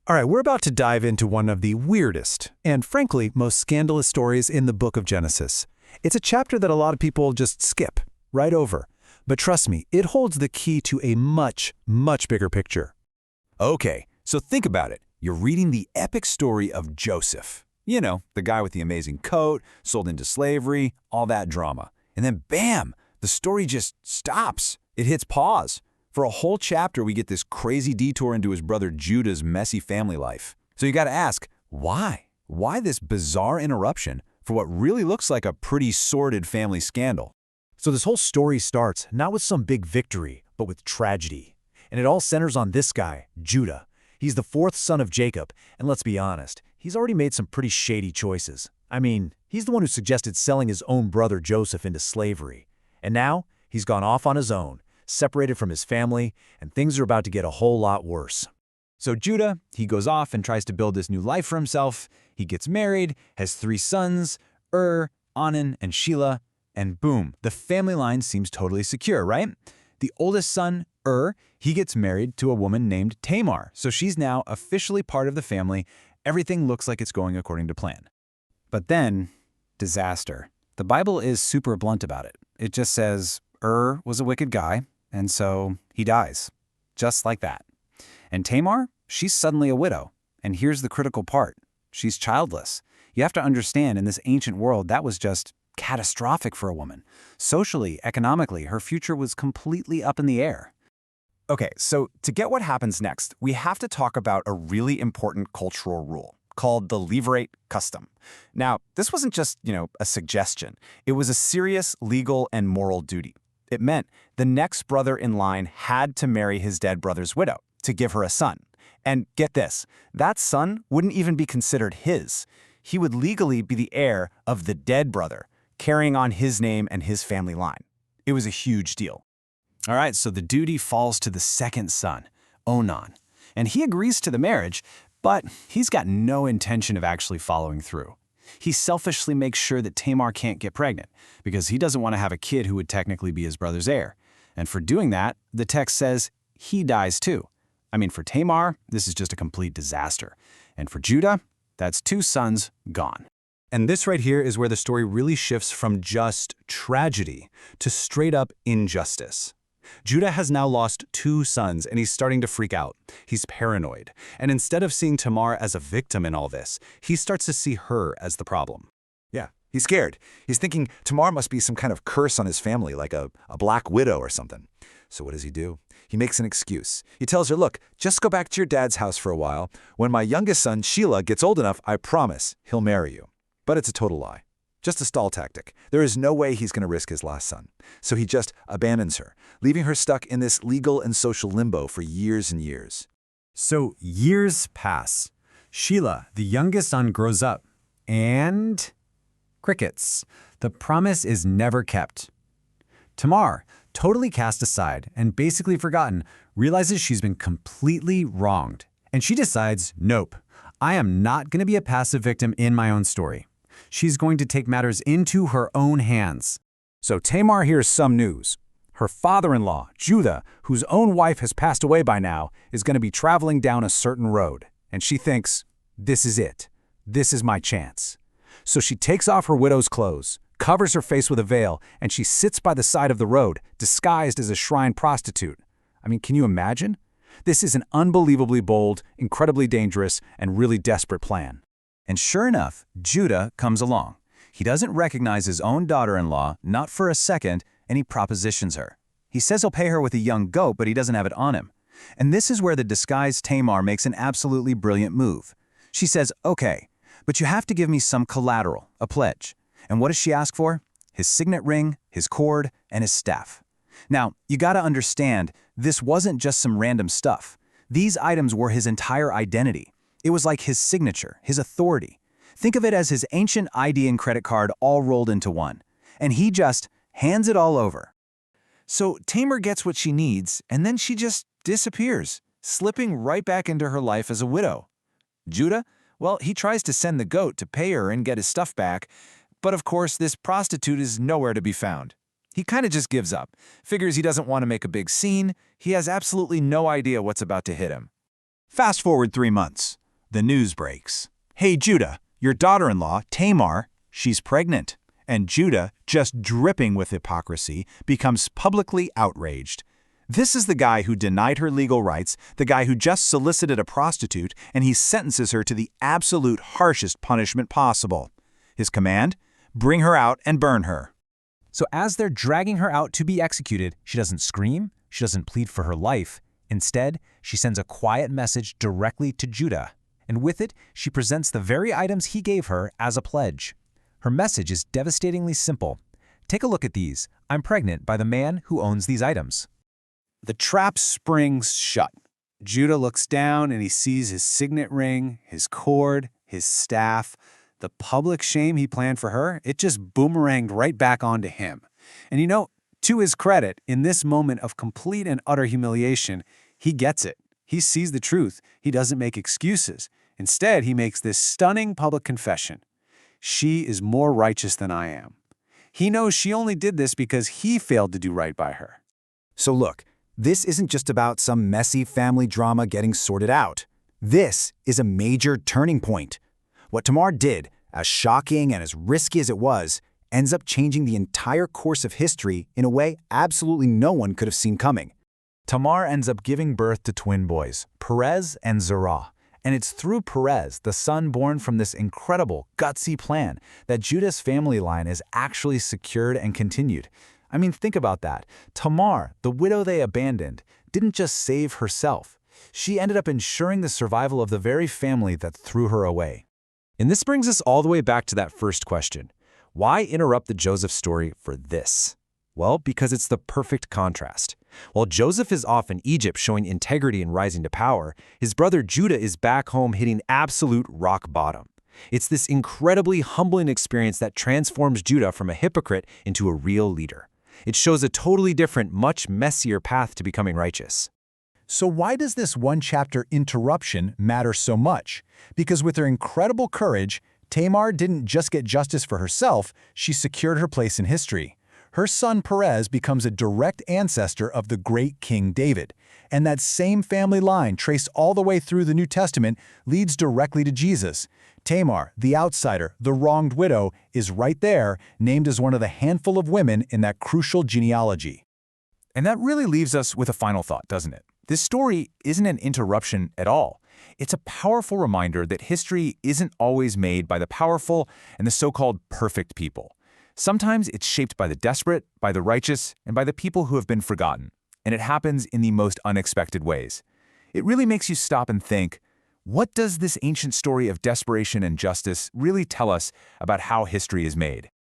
All right, we're about to dive into one of the weirdest and, frankly, most scandalous stories in the book of Genesis. It's a chapter that a lot of people just skip right over. But trust me, it holds the key to a much, much bigger picture. Okay, so think about it. You're reading the epic story of Joseph. You know, the guy with the amazing coat, sold into slavery, all that drama. And then bam, the story just stops. It hits pause. For a whole chapter, we get this crazy detour into his brother Judah's messy family life. So you gotta ask, why? Why this bizarre interruption for what really looks like a pretty sordid family scandal? So this whole story starts not with some big victory, but with tragedy. And it all centers on this guy, Judah. He's the fourth son of Jacob, and let's be honest, he's already made some pretty shady choices. I mean, he's the one who suggested selling his own brother Joseph into slavery. And now, he's gone off on his own, separated from his family, and things are about to get a whole lot worse. So Judah, he goes off and tries to build this new life for himself. He gets married, has 3 sons, Onan, and Shelah, and boom, the family line seems totally secure, right? The oldest son, he gets married to a woman named Tamar, so she's now officially part of the family. Everything looks like it's going according to plan. But then, disaster. The Bible is super blunt about it. It just says, was a wicked guy, and so he dies. Just like that. And Tamar, she's suddenly a widow. And here's the critical part. She's childless. You have to understand, in this ancient world, that was just catastrophic for a woman. Socially, economically, her future was completely up in the air. Okay, so to get what happens next, we have to talk about a really important cultural rule called the Levirate custom. Now, this wasn't just, a suggestion. It was a serious legal and moral duty. It meant the next brother in line had to marry his dead brother's widow to give her a son. And get this, that son wouldn't even be considered his. He would legally be the heir of the dead brother, carrying on his name and his family line. It was a huge deal. All right, so the duty falls to the second son, Onan. And he agrees to the marriage, but he's got no intention of actually following through. He selfishly makes sure that Tamar can't get pregnant because he doesn't want to have a kid who would technically be his brother's heir. And for doing that, the text says he dies too. I mean, for Tamar, this is just a complete disaster. And for Judah, that's 2 sons gone. And this right here is where the story really shifts from just tragedy to straight-up injustice. Judah has now lost 2 sons, and he's starting to freak out. He's paranoid. And instead of seeing Tamar as a victim in all this, he starts to see her as the problem. Yeah, he's scared. He's thinking Tamar must be some kind of curse on his family, like a black widow or something. So what does he do? He makes an excuse. He tells her, look, just go back to your dad's house for a while. When my youngest son, Shelah, gets old enough, I promise he'll marry you. But it's a total lie. Just a stall tactic. There is no way he's going to risk his last son. So he just abandons her, leaving her stuck in this legal and social limbo for years and years. So years pass. Shelah, the youngest son, grows up. And crickets. The promise is never kept. Tamar, totally cast aside and basically forgotten, realizes she's been completely wronged. And she decides, nope, I am not going to be a passive victim in my own story. She's going to take matters into her own hands. So Tamar hears some news. Her father-in-law, Judah, whose own wife has passed away by now, is going to be traveling down a certain road. And she thinks, this is it. This is my chance. So she takes off her widow's clothes, covers her face with a veil, and she sits by the side of the road, disguised as a shrine prostitute. I mean, can you imagine? This is an unbelievably bold, incredibly dangerous, and really desperate plan. And sure enough, Judah comes along. He doesn't recognize his own daughter-in-law, not for a second, and he propositions her. He says he'll pay her with a young goat, but he doesn't have it on him. And this is where the disguised Tamar makes an absolutely brilliant move. She says, okay, but you have to give me some collateral, a pledge. And what does she ask for? His signet ring, his cord, and his staff. Now, you gotta understand, this wasn't just some random stuff. These items were his entire identity. It was like his signature, his authority. Think of it as his ancient ID and credit card all rolled into one. And he just hands it all over. So Tamar gets what she needs, and then she just disappears, slipping right back into her life as a widow. Judah, well, he tries to send the goat to pay her and get his stuff back, but of course this prostitute is nowhere to be found. He kind of just gives up, figures he doesn't want to make a big scene, he has absolutely no idea what's about to hit him. Fast forward 3 months. The news breaks. Hey, Judah, your daughter-in-law, Tamar, she's pregnant. And Judah, just dripping with hypocrisy, becomes publicly outraged. This is the guy who denied her legal rights, the guy who just solicited a prostitute, and he sentences her to the absolute harshest punishment possible. His command? Bring her out and burn her. So as they're dragging her out to be executed, she doesn't scream, she doesn't plead for her life. Instead, she sends a quiet message directly to Judah. And with it, she presents the very items he gave her as a pledge. Her message is devastatingly simple. Take a look at these. I'm pregnant by the man who owns these items. The trap springs shut. Judah looks down and he sees his signet ring, his cord, his staff. The public shame he planned for her, it just boomeranged right back onto him. And you know, to his credit, in this moment of complete and utter humiliation, he gets it. He sees the truth. He doesn't make excuses. Instead, he makes this stunning public confession. She is more righteous than I am. He knows she only did this because he failed to do right by her. So look, this isn't just about some messy family drama getting sorted out. This is a major turning point. What Tamar did, as shocking and as risky as it was, ends up changing the entire course of history in a way absolutely no one could have seen coming. Tamar ends up giving birth to twin boys, Perez and Zerah. And it's through Perez, the son born from this incredible, gutsy plan, that Judah's family line is actually secured and continued. I mean, think about that. Tamar, the widow they abandoned, didn't just save herself. She ended up ensuring the survival of the very family that threw her away. And this brings us all the way back to that first question. Why interrupt the Joseph story for this? Well, because it's the perfect contrast. While Joseph is off in Egypt showing integrity and rising to power, his brother Judah is back home hitting absolute rock bottom. It's this incredibly humbling experience that transforms Judah from a hypocrite into a real leader. It shows a totally different, much messier path to becoming righteous. So why does this one-chapter interruption matter so much? Because with her incredible courage, Tamar didn't just get justice for herself, she secured her place in history. Her son Perez becomes a direct ancestor of the great King David. And that same family line, traced all the way through the New Testament, leads directly to Jesus. Tamar, the outsider, the wronged widow, is right there, named as one of the handful of women in that crucial genealogy. And that really leaves us with a final thought, doesn't it? This story isn't an interruption at all. It's a powerful reminder that history isn't always made by the powerful and the so-called perfect people. Sometimes it's shaped by the desperate, by the righteous, and by the people who have been forgotten. And it happens in the most unexpected ways. It really makes you stop and think, what does this ancient story of desperation and justice really tell us about how history is made?